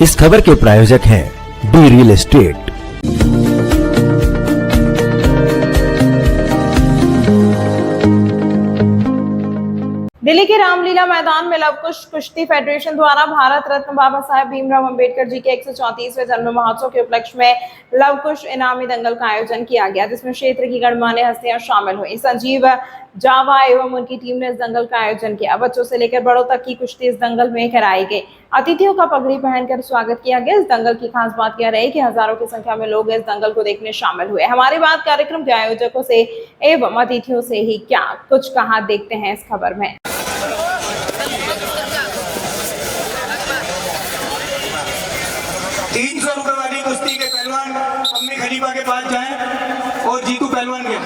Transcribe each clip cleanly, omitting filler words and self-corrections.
इस खबर के प्रायोजक हैं डी रियल एस्टेट। दिल्ली के रामलीला मैदान में लवकुश कुश्ती फेडरेशन द्वारा भारत रत्न बाबा साहेब भीमराव अंबेडकर जी के 134वें जन्म महोत्सव के उपलक्ष्य में लवकुश इनामी दंगल का आयोजन किया गया, जिसमें क्षेत्र की गणमान्य हस्तियां शामिल हुई। संजीव जावा एवं उनकी टीम ने इस दंगल का आयोजन किया। बच्चों से लेकर बड़ों तक की कुश्ती इस दंगल में कराई गई। अतिथियों का पगड़ी पहनकर स्वागत किया गया। इस दंगल की खास बात यह रही कि हजारों की संख्या में लोग इस दंगल को देखने शामिल हुए। हमारी बात कार्यक्रम के आयोजकों से एवं अतिथियों से ही क्या कुछ कहा, देखते हैं इस खबर में। 300 रुपए वाली कुश्ती के पहलवान अपने खलीफा के पास जाएं और जीतू पहलवान के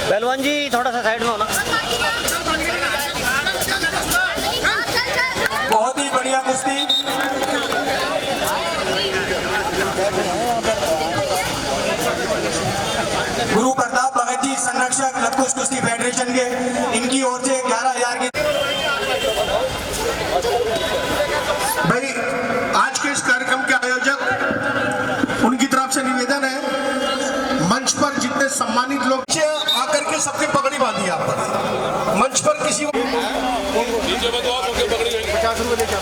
पहलवान जी थोड़ा सा साइड में होना। बहुत ही बढ़िया कुश्ती। गुरु प्रताप भगत जी संरक्षक लवकुश कुश्ती फेडरेशन के, इनकी ओर से 11,000 की। भाई आज के इस कार्यक्रम के आयोजक, उनकी तरफ से निवेदन है, मंच पर जितने सम्मानित लोग आकर के सबकी पगड़ी बांधी आप पर। मंच पर किसी को 50 रुपए लेके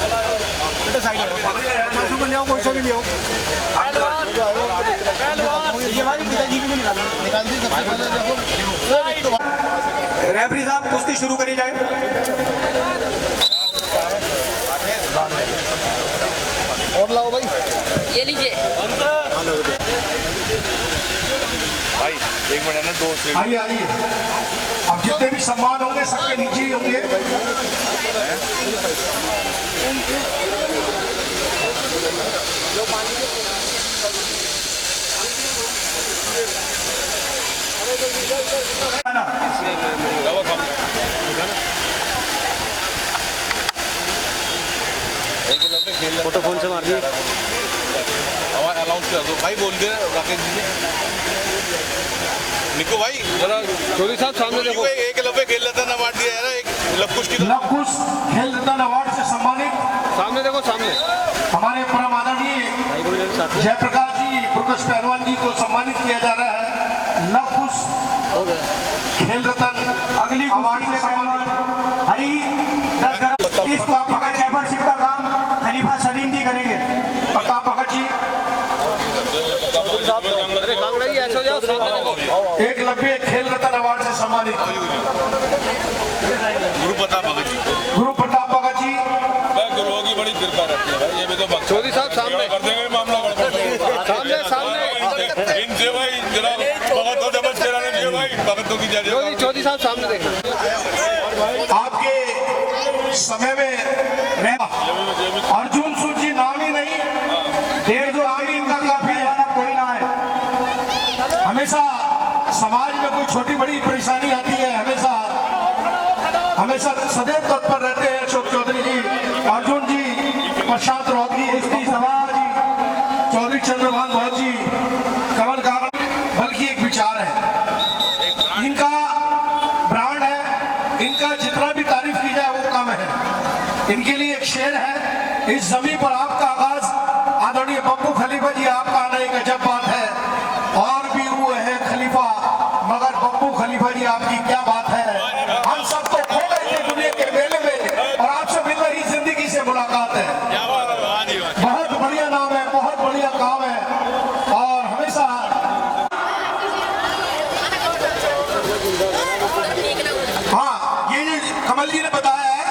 रेफरी साहब कुश्ती शुरू करी जाए। और लाओ भाई, ये लीजिए भाई, एक मिनट ना, दो से आइए आइए। अब जितने भी सम्मान होंगे सबके नीचे ही होंगे। फोटो फोन से मार दिए। अनाउंस कर दो भाई, बोल दे राकेश जी। निको भाई जरा चोरी साहब सामने देखो। एक लव्वे खेल रतन अवार्ड दिया है ना, एक लवकुश की लवकुश खेल रत्न अवार्ड से सम्मानित सामने देखो, सामने हमारे परम आदरणीय जयप्रकाश जी प्रकाश पहलवान जी को सम्मानित किया जा रहा है लवकुश खेल रत्न अगली अवार्ड से सम्मानित। हरी इसको आपका चैंपियनशिप का काम खलीफा सलीम जी करेंगे। प्रताप भगत जी एक लंबे खेल रत्न अवार्ड से सम्मानित। गुरु प्रताप भगत जी, गुरु प्रताप भगत जी। गुरुओं की बड़ी कृपा रहती है भाई। ये भी तो चौधरी साहब सामने कर देंगे मामला, सामने सामने इनसे भाई जरा भगत तो जबरदस्त चलाने दिए भाई, भगतों की जय। चौधरी साहब सामने देखना। आपके समय में अर्जुन सूची नाम ही नहीं, देर जो आगे इनका काफी कोई ना है। हमेशा समाज में कोई छोटी बड़ी परेशानी आती है, हमेशा सदैव तत्पर रहते हैं अशोक चौधरी जी, अर्जुन जी, प्रशांत रोहतगी, एसटी समाज जी, चौधरी चंद्रभान बहुत जी, कमल कागड़। बल्कि एक विचार है, इनका ब्रांड है, इनका जितना भी तारीफ की जाए वो कम है। इनके लिए एक शेर है, इस जमीन पर आपका आगाज आदरणीय बब्बू खलीफा जी, आपका आना एक अजब बात है। और भी हुए हैं खलीफा, मगर बब्बू खलीफा जी आपकी क्या बात है। हम सबको खो गए थे दुनिया के मेले में, और आपसे मिल रही जिंदगी से मुलाकात है। बहुत बढ़िया नाम है, बहुत बढ़िया काम है। और हमेशा हाँ, ये कमल जी ने बताया है,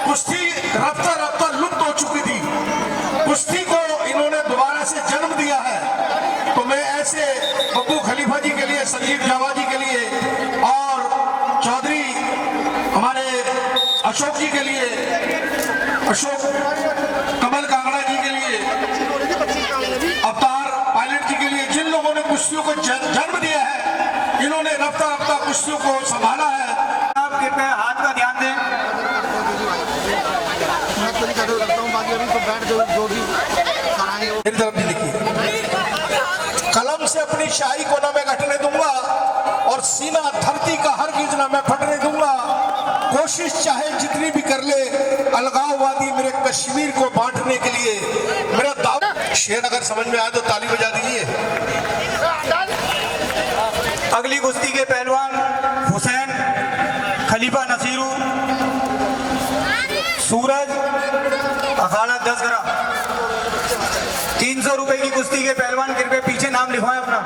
कुश्ती रफ्ता रफ्ता लुप्त हो चुकी थी, कुश्ती को इन्होंने दोबारा से जन्म दिया है। तो मैं ऐसे बब्बू खलीफा जी के लिए, संजीव जावा जी के लिए, और चौधरी हमारे अशोक जी के लिए, अशोक कमल कागड़ा जी के लिए, अवतार पायलट जी के लिए, जिन लोगों ने कुश्तियों को जन्म दिया है, इन्होंने रफ्ता रफ्ता कुश्तियों को संभाला है। आप कृपया हाथ का ध्यान मेरी तरफ भी लिखिए। कलम से अपनी शाही को न मैं घटने दूंगा और सीना धरती का हरगिज न मैं फटने दूंगा। कोशिश चाहे जितनी भी कर ले अलगाववादी मेरे कश्मीर को बांटने के लिए मेरा दावा। शेर अगर समझ में आए तो ताली बजा दीजिए। अगली कुश्ती के पहलवान हुसैन खलीफा नसीरू सूरज अखाड़ा 10 ग्राम। 300 रुपए की कुश्ती के पहलवान कृपया पीछे नाम लिखवाएं अपना।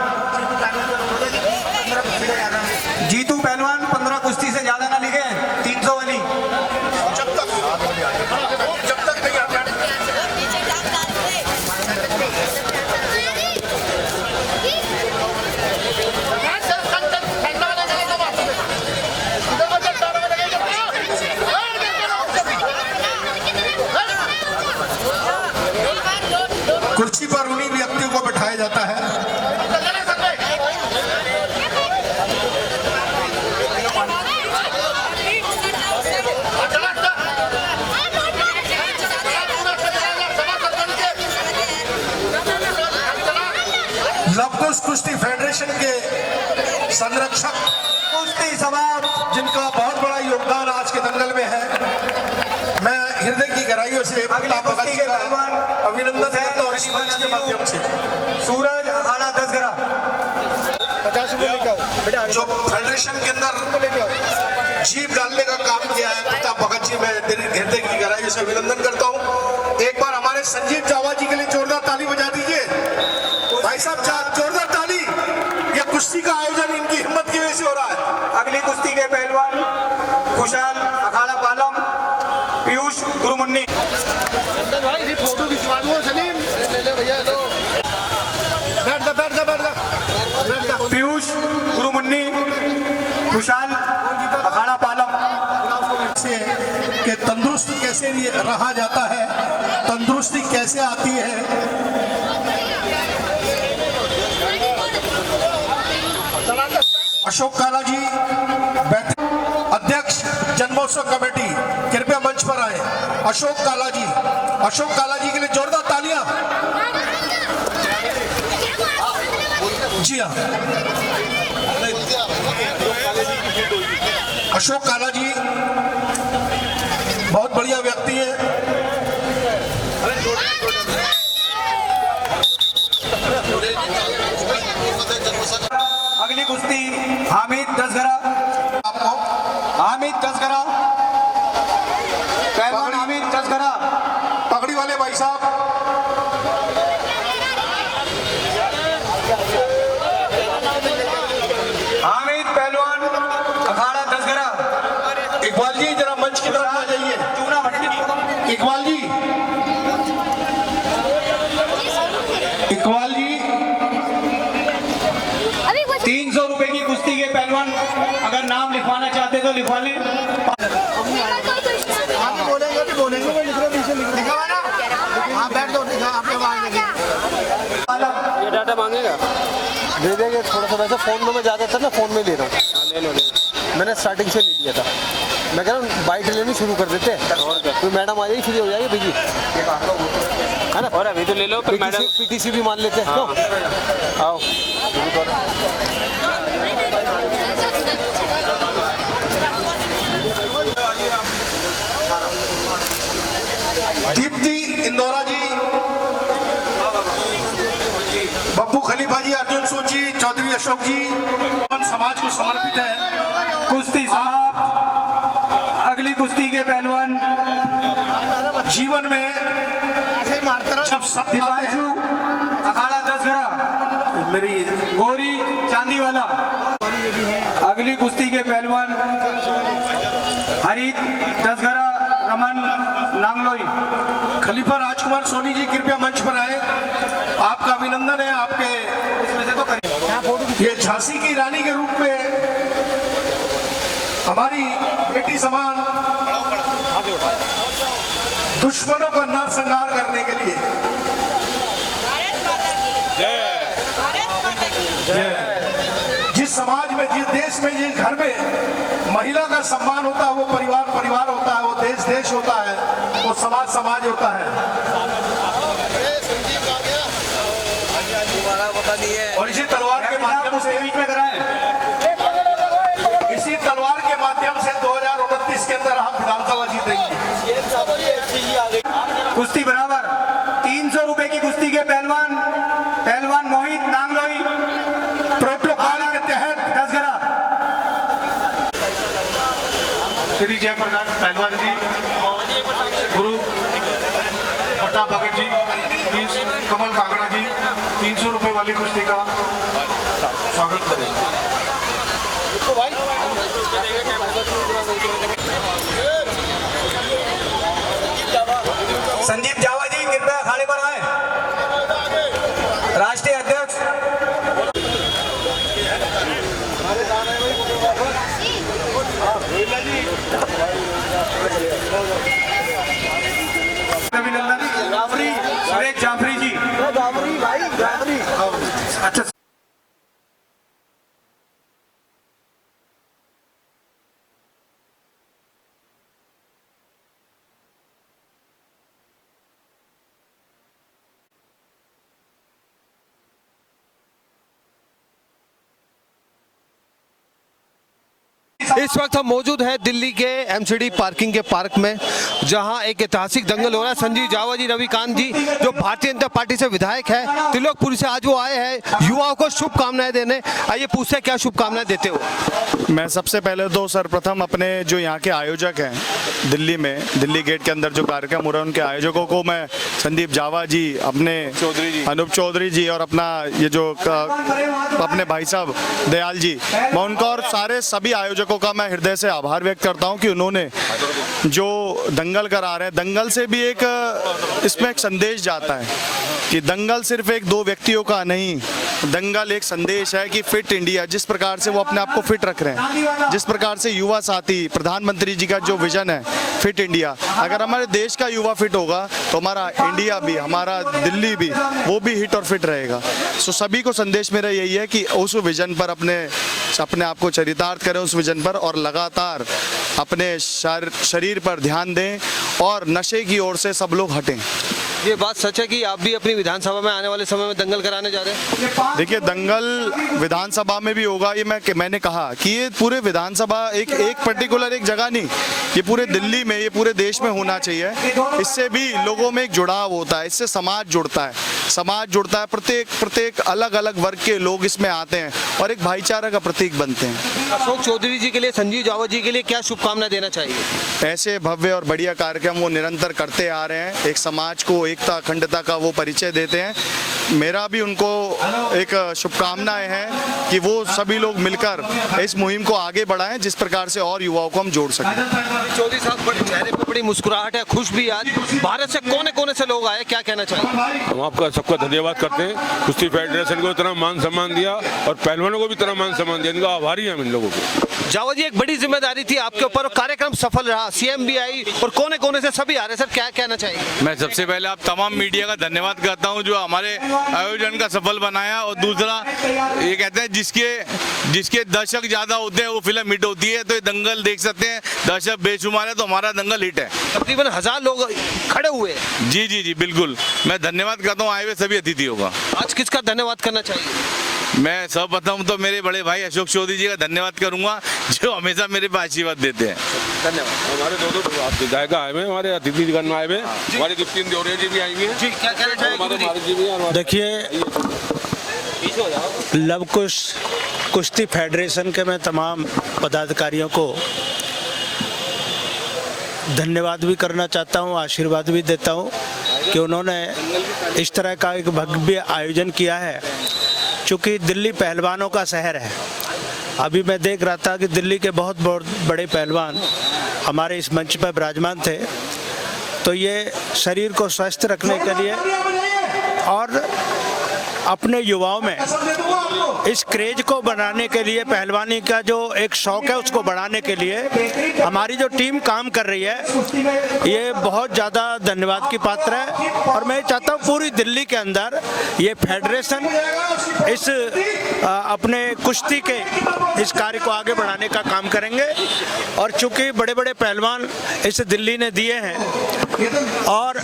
जीतू पहलवान 15 कुश्ती से ज्यादा ना लिखे, 300 वाली। जब तक नहीं आता कुर्सी पर उन्हीं व्यक्तियों को बैठाया जाता है। लवकुश कुश्ती फेडरेशन के संरक्षक कुश्ती समाज जिनका बहुत बड़ा योगदान आज के दंगल में है, मैं हृदय की गहराइयों से अभिनंदन करता हूं इस मंच के माध्यम से। सूरज अखाड़ा 10 ग्राम। जो फेडरेशन के अंदर जीप डालने का काम किया है प्रताप भगत जी, मैं तेरी हृदय की गहराइयों से अभिनंदन करता हूं। एक बार हमारे संजीव जावा जी के लिए जोरदार ताली बजा दीजिए। भाई साहब जोरदार ताली। यह कुश्ती का आयोजन इनकी हिम्मत की वजह से हो रहा है। अगली कुश्ती के पहलवान खुशाल अखाड़ा पालम पीयूष गुरुमुन्नी। फोटो खिंचवा दो सलीम। पीयूष गुरुमुन्नी खुशाल अखाड़ा पालम। से कि तंदुरुस्त कैसे रहा जाता है, तंदुरुस्ती कैसे आती है। अशोक काला जी अध्यक्ष जन्मोत्सव कमेटी कृपया मंच पर आए। अशोक काला जी के लिए जोरदार तालियां। जी हाँ, अशोक काला जी बहुत बढ़िया व्यक्ति है। अगली कुश्ती हामिद 10 ग्राम। हामिद 10 ग्राम पहलवान हामिद 10 ग्राम। पगड़ी वाले भाई साहब। हामिद पहलवान अखाड़ा 10 ग्राम। इकबाल जी जरा मंच की तरफ आ जाइए। चूना भट्टी। इकबाल जी 300 रुपए की कुश्ती के पहलवान अगर नाम लिखवाना चाहते तो लिखवा लें। ये डाटा मांगेगा, दे देंगे। थोड़ा सा वैसे फ़ोन में मैं ज़्यादातर ना फ़ोन में ले रहा हूँ। ले लो। मैंने स्टार्टिंग से ले लिया था। मैं कह रहा हूँ बाइट लेनी शुरू कर देते हैं, तो मैडम आ जाएगी, फ्री हो जाएगी बिजी, है ना। और अभी तो ले लो, फिर मैडम पीटीसी भी मान लेते हैं। हाँ। आओ दीप्ति इंदौरा जी, बब्बू खलीफा जी, अर्जुन सोची, चौधरी अशोक जी समाज को समर्पित है। कुश्ती साहब अगली कुश्ती के पहलवान जीवन में जब दिपांशु अखाड़ा 10 ग्राम। मेरी गोरी चांदी वाला। अगली कुश्ती के पहलवान हरित 10 ग्राम रमन नांगलोई। खलीफा राजकुमार सोनी जी कृपया मंच पर आए। आपका अभिनंदन है। आपके ये झांसी की रानी के रूप में हमारी बेटी समान दुश्मनों का नरसंहार करने के लिए जिस समाज समाज में, जिस देश में, जिस घर में महिला का सम्मान होता है वो परिवार परिवार होता है, वो देश देश होता है, वो समाज समाज होता है। और इसी तलवार के माध्यम से से 2029 के अंदर हम विधानसभा जीतेंगे। कुश्ती बराबर 300 रुपए की कुश्ती के पहलवान मोहित नांगलोई प्रोटोकॉल के तहत 10 ग्राम। श्री जयप्रकाश पहलवान जी, गुरु पट्टा भगत जी, कमल कागड़ा जी 300 रुपए वाली कुश्ती का स्वागत करेंगे। संदीप जावा जी कृपया अखाड़े पर आए। राष्ट्रीय अध्यक्ष अभिनंदन सुरेश जाफरी जी। अच्छा इस वक्त हम मौजूद हैं दिल्ली के एमसीडी पार्किंग के पार्क में, जहां एक ऐतिहासिक दंगल हो रहा है। संजीव जावा जी, रविकांत जी जो भारतीय जनता पार्टी से विधायक है, त्रिलोकपुरी से आज वो आए हैं युवाओं को शुभकामनाएं देने। आइए पूछते हैं क्या शुभकामनाएं देते हो। मैं सबसे पहले तो सर्वप्रथम अपने जो यहाँ के आयोजक हैं दिल्ली में, दिल्ली गेट के अंदर जो कार्यक्रम हो रहा है उनके आयोजकों को मैं संदीप जावा जी, अपने अनूप चौधरी जी और अपना ये जो अपने भाई साहब दयाल जी, मैं उनका और सारे सभी आयोजकों का मैं हृदय से आभार व्यक्त करता हूं कि उन्होंने जो दंगल करा रहे हैं, दंगल से भी एक इसमें एक संदेश जाता है कि दंगल सिर्फ एक दो व्यक्तियों का नहीं, दंगल एक संदेश है कि फिट इंडिया, जिस प्रकार से वो अपने आप को फिट रख रहे हैं, जिस प्रकार से युवा साथी प्रधानमंत्री जी का जो विजन है फिट इंडिया, अगर हमारे देश का युवा फिट होगा तो हमारा इंडिया भी, हमारा दिल्ली भी, वो भी हिट और फिट रहेगा। सो सभी को संदेश मेरा यही है कि उस विजन पर अपने आप को चरितार्थ करें, उस विजन पर, और लगातार अपने शरीर पर ध्यान दें और नशे की ओर से सब लोग हटें। ये बात सच है कि आप भी अपनी विधानसभा में आने वाले समय में दंगल कराने जा रहे हैं? देखिए, दंगल विधानसभा में भी होगा, ये मैंने कहा कि ये पूरे विधानसभा एक पर्टिकुलर एक जगह नहीं, ये पूरे दिल्ली में, ये पूरे देश में होना चाहिए। इससे भी लोगों में एक जुड़ाव होता है, इससे समाज जुड़ता है, प्रत्येक अलग अलग वर्ग के लोग इसमें आते हैं और एक भाईचारा का प्रतीक बनते हैं। अशोक चौधरी जी के लिए, संजीव जावा जी के लिए क्या शुभकामनाएं देना चाहिए? ऐसे भव्य और बढ़िया कार्यक्रम वो निरंतर करते आ रहे हैं, एक समाज को एकता अखंडता का वो परिचय देते हैं। मेरा भी उनको एक शुभकामनाएं हैं कि वो सभी लोग मिलकर इस मुहिम को आगे बढ़ाएं, जिस प्रकार से और युवाओं को हम जोड़ सकें। चौधरी साहब, बड़े चेहरे पे बड़ी मुस्कुराहट है, खुश भी। आज भारत से कोने कोने से लोग आए, क्या कहना चाहिए? हम आपका सबका धन्यवाद करते हैं। कुश्ती फेडरेशन को इतना मान सम्मान दिया और पहलवानों को भी इतना मान सम्मान दिया, इनका आभारी हैं हम इन लोगों को। जावा जी, एक बड़ी जिम्मेदारी थी आपके ऊपर, कार्यक्रम सफल रहा, सीएम भी आई और कोने कोने से सभी आ रहे, सर क्या कहना चाहिए? मैं सबसे पहले आप तमाम मीडिया का धन्यवाद करता हूं जो हमारे आयोजन का सफल बनाया, और दूसरा ये कहते हैं जिसके दर्शक ज्यादा होते हैं वो फिल्म हिट होती है, तो ये दंगल देख सकते हैं, दर्शक बेशुमार है तो हमारा दंगल हिट है। तकरीबन 1000 लोग खड़े हुए। जी, बिल्कुल, मैं धन्यवाद करता हूँ आए हुए सभी अतिथियों का। आज किसका धन्यवाद करना चाहिए? मैं सर्वप्रथम तो मेरे बड़े भाई अशोक चौधरी जी का धन्यवाद करूंगा जो हमेशा मेरे पे आशीर्वाद देते हैं। धन्यवाद। हमारे दो विधायक आए हुए, हमारे अतिथिगण आए हुए, हमारे गिफ्टिन देवरिया जी भी आएंगे। जी, क्या कहना चाहिए? देखिए, लव कुश कुश्ती फेडरेशन के मैं तमाम पदाधिकारियों को धन्यवाद भी करना चाहता हूं, आशीर्वाद भी देता हूं कि उन्होंने इस तरह का एक भव्य आयोजन किया है। चूँकि दिल्ली पहलवानों का शहर है, अभी मैं देख रहा था कि दिल्ली के बहुत बड़े पहलवान हमारे इस मंच पर विराजमान थे, तो ये शरीर को स्वस्थ रखने के लिए और अपने युवाओं में इस क्रेज को बनाने के लिए, पहलवानी का जो एक शौक है उसको बढ़ाने के लिए हमारी जो टीम काम कर रही है ये बहुत ज़्यादा धन्यवाद की पात्र है। और मैं चाहता हूँ पूरी दिल्ली के अंदर ये फेडरेशन इस अपने कुश्ती के इस कार्य को आगे बढ़ाने का काम करेंगे। और चूंकि बड़े बड़े पहलवान इस दिल्ली ने दिए हैं और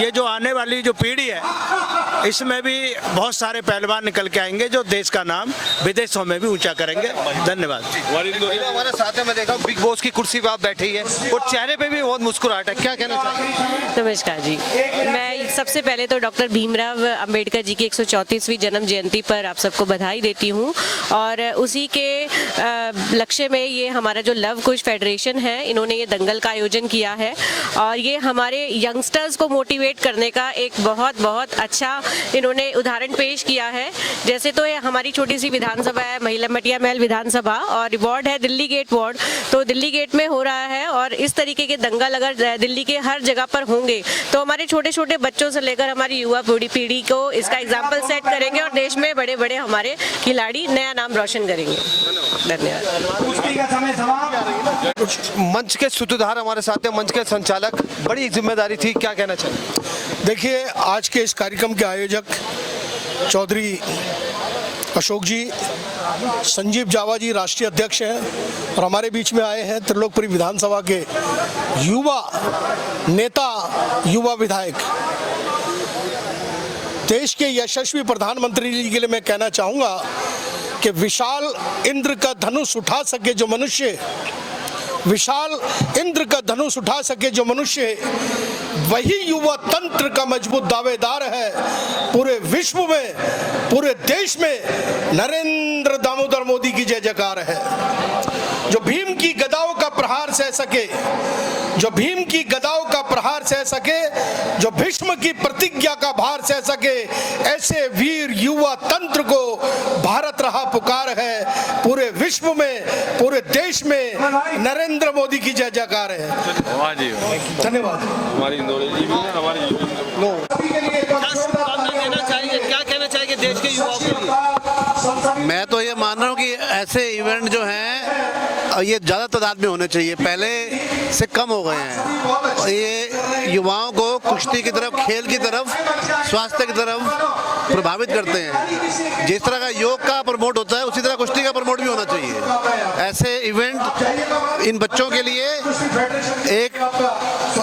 ये जो आने वाली जो पीढ़ी है इसमें भी बहुत सारे पहलवान निकल के आएंगे जो देश का नाम विदेशों में भी ऊंचा करेंगे। धन्यवाद। हमारे साथ में मैं देखा बिग बॉस की कुर्सी पे आप बैठी है और चेहरे पे भी बहुत मुस्कुराहट है, क्या कहना चाहिए? नमस्कार जी, मैं सबसे पहले तो डॉक्टर भीमराव अंबेडकर जी की 134वीं जन्म जयंती पर आप सबको बधाई देती हूँ। और उसी के लक्ष्य में ये हमारा जो लव कुश फेडरेशन है इन्होंने ये दंगल का आयोजन किया है और ये हमारे यंगस्टर्स को मोटिवेट करने का एक बहुत बहुत अच्छा इन्होंने उदाहरण पेश किया है। जैसे तो ये हमारी छोटी सी विधानसभा है, महिला मटिया महल विधानसभा, और वार्ड है दिल्ली गेट वार्ड, तो दिल्ली गेट में हो रहा है। और इस तरीके के दंगल अगर दिल्ली के हर जगह पर होंगे तो हमारे छोटे छोटे बच्चों से लेकर हमारी युवा पीढ़ी को इसका एग्जाम्पल सेट करेंगे और देश में बड़े बड़े हमारे खिलाड़ी नया नाम रोशन करेंगे। धन्यवाद। मंच के सूत्रधार हमारे साथ हैं, मंच के संचालक, बड़ी जिम्मेदारी थी, क्या कहना चाहिए? देखिए, आज के इस कार्यक्रम के आयोजक चौधरी अशोक जी, संजीव जावा जी राष्ट्रीय अध्यक्ष हैं और हमारे बीच में आए हैं त्रिलोकपुरी विधानसभा के युवा नेता, युवा विधायक। देश के यशस्वी प्रधानमंत्री जी के लिए मैं कहना चाहूँगा कि विशाल इंद्र का धनुष उठा सके जो मनुष्य, विशाल इंद्र का धनुष उठा सके जो मनुष्य, वही युवा तंत्र का मजबूत दावेदार है। पूरे विश्व में, पूरे देश में नरेंद्र दामोदर मोदी की जय जयकार है। जो भीम की गदाओं का प्रहार सह सके, जो भीम की गदाओं का प्रहार सह सके, जो भीष्म की प्रतिज्ञा का भार सह सके, ऐसे वीर युवा तंत्र को भारत रहा पुकार है। पूरे विश्व में, पूरे देश में नरेंद्र मोदी की जय जयकार है। धन्यवाद। हमारी इंदौरी जी भी है, हमारी क्या कहना चाहिए देश के युवाओं के लिए? मैं तो ये मान रहा हूँ कि ऐसे इवेंट जो हैं ये ज़्यादा तादाद में होने चाहिए, पहले से कम हो गए हैं। ये युवाओं को कुश्ती की तरफ, खेल की तरफ, स्वास्थ्य की तरफ प्रभावित करते हैं। जिस तरह का योग का प्रमोट होता है उसी तरह कुश्ती का प्रमोट भी होना चाहिए। ऐसे इवेंट इन बच्चों के लिए एक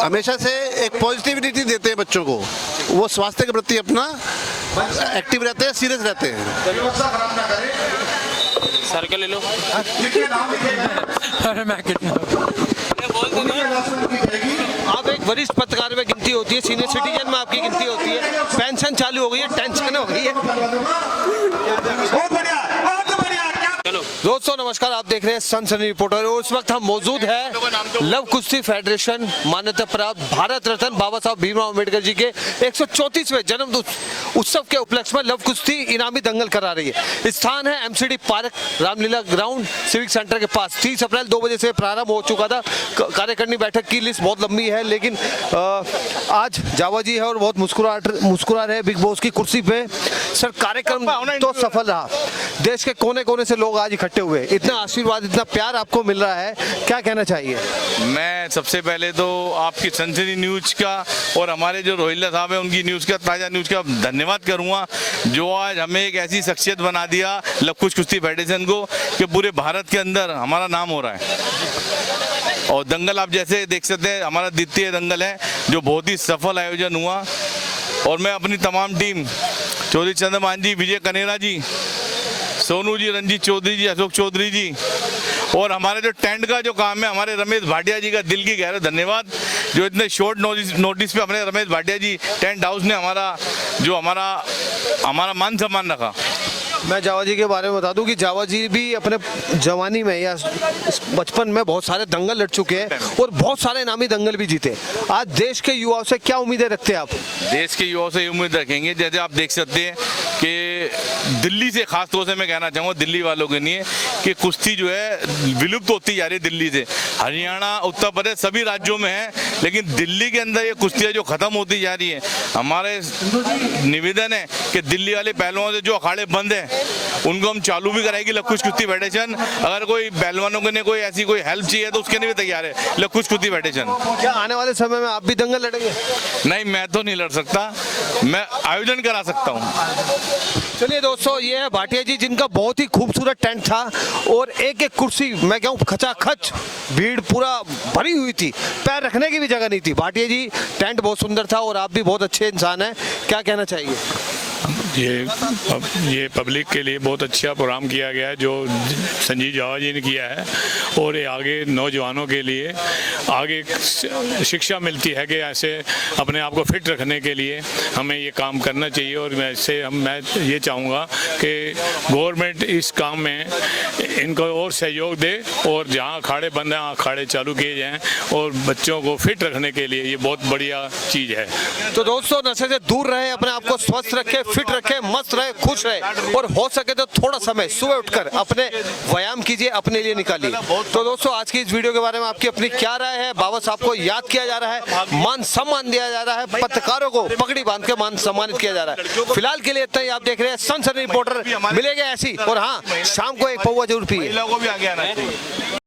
हमेशा से एक पॉजिटिविटी देते हैं बच्चों को, वो स्वास्थ्य के प्रति अपना एक्टिव रहते हैं, सीरियस रहते हैं। सर के ले लो। आप एक वरिष्ठ पत्रकार में गिनती होती है, सीनियर सिटीजन में आपकी गिनती होती है, पेंशन चालू हो गई है, टेंशन हो गई है। दोस्तों नमस्कार, आप देख रहे हैं सनसनी रिपोर्टर और इस वक्त हम मौजूद हैं लव कुश्ती फेडरेशन मान्यता प्राप्त भारत रत्न बाबा साहब भीमराव अंबेडकर जी के 134वें जन्म उत्सव के उपलक्ष्य में लव कुश्ती इनामी दंगल करा रही है। स्थान है MCD park, Ramlila ground, civic centre के पास। 30 अप्रैल 2 बजे से प्रारंभ हो चुका था। कार्यकारिणी बैठक की लिस्ट बहुत लंबी है, लेकिन आज जावा जी है और बहुत मुस्कुरा रहे बिग बॉस की कुर्सी पे। सर, कार्यक्रम तो सफल रहा, देश के कोने कोने से लोग आज इकट्ठे हुए, इतना आशीर्वाद, इतना प्यार आपको मिल रहा है, क्या कहना चाहिए? मैं सबसे पहले तो आपकी सनसनी न्यूज का और हमारे जो रोहिल्ला साहब है उनकी न्यूज का, ताज़ा न्यूज का धन्यवाद करूंगा, जो आज हमें एक ऐसी शख्सियत बना दिया लव कुश कुश्ती फेडरेशन को कि पूरे भारत के अंदर हमारा नाम हो रहा है। और दंगल आप जैसे देख सकते हैं, हमारा द्वितीय दंगल है जो बहुत ही सफल आयोजन हुआ। और मैं अपनी तमाम टीम, चौधरी चंद्रमान जी, विजय कनेरा जी, सोनू जी, रंजीत चौधरी जी, अशोक चौधरी जी, और हमारे जो टेंट का जो काम है, हमारे रमेश भाटिया जी का दिल की गहरा धन्यवाद, जो इतने शॉर्ट नोटिस पे अपने रमेश भाटिया जी टेंट हाउस ने हमारा मान सम्मान रखा। मैं जावा जी के बारे में बता दूं कि जावा जी भी अपने जवानी में या बचपन में बहुत सारे दंगल लड़ चुके हैं और बहुत सारे इनामी दंगल भी जीते। आज देश के युवाओं से क्या उम्मीदें रखते हैं आप? देश के युवाओं से उम्मीद रखेंगे, जैसे आप देख सकते हैं कि दिल्ली से खास तौर से मैं कहना चाहूँगा दिल्ली वालों के लिए कि कुश्ती जो है विलुप्त होती जा रही है दिल्ली से। हरियाणा, उत्तर प्रदेश सभी राज्यों में है, लेकिन दिल्ली के अंदर ये कुश्तियाँ जो ख़त्म होती जा रही है। हमारे निवेदन है कि दिल्ली वाले पहलवानों से जो अखाड़े बंद हैं उनको हम चालू भी कराएगी लवकुश कुश्ती फेडरेशन। अगर कोई पहलवानों के लिए कोई ऐसी कोई हेल्प चाहिए तो उसके लिए भी तैयार है लवकुश कुश्ती फेडरेशन। क्या आने वाले समय में आप भी दंगल लड़ेंगे? नहीं, मैं तो नहीं लड़ सकता, मैं आयोजन करा सकता हूँ। चलिए दोस्तों, ये है भाटिया जी जिनका बहुत ही खूबसूरत टेंट था और एक एक कुर्सी मैं कहूँ खचाखच भीड़ पूरा भरी हुई थी, पैर रखने की भी जगह नहीं थी। भाटिया जी टेंट बहुत सुंदर था और आप भी बहुत अच्छे इंसान हैं, क्या कहना चाहिए? ये पब्लिक के लिए बहुत अच्छा प्रोग्राम किया गया है जो संजीव जावा जी ने किया है, और ये आगे नौजवानों के लिए आगे शिक्षा मिलती है कि ऐसे अपने आप को फिट रखने के लिए हमें ये काम करना चाहिए। और मैं ये चाहूँगा कि गवर्नमेंट इस काम में इनको और सहयोग दे और जहाँ अखाड़े बंद हैं अखाड़े चालू किए जाएँ और बच्चों को फिट रखने के लिए ये बहुत बढ़िया चीज़ है। तो दोस्तों, नशे से दूर रहे, अपने आप को स्वस्थ रखे, फिट रखे, मस्त रहे, खुश रहे और हो सके तो थोड़ा समय सुबह उठकर अपने व्यायाम कीजिए, अपने लिए निकालिए। तो दोस्तों, आज की इस वीडियो के बारे में आपकी अपनी क्या राय है? बाबा साहब को याद किया जा रहा है, मान सम्मान दिया जा रहा है, पत्रकारों को पगड़ी बांध के मान सम्मानित किया जा रहा है। फिलहाल के लिए इतना ही। आप देख रहे हैं सनसनी रिपोर्टर, मिलेगा ऐसी। और हाँ, शाम को एक पौवा जरूर पिए।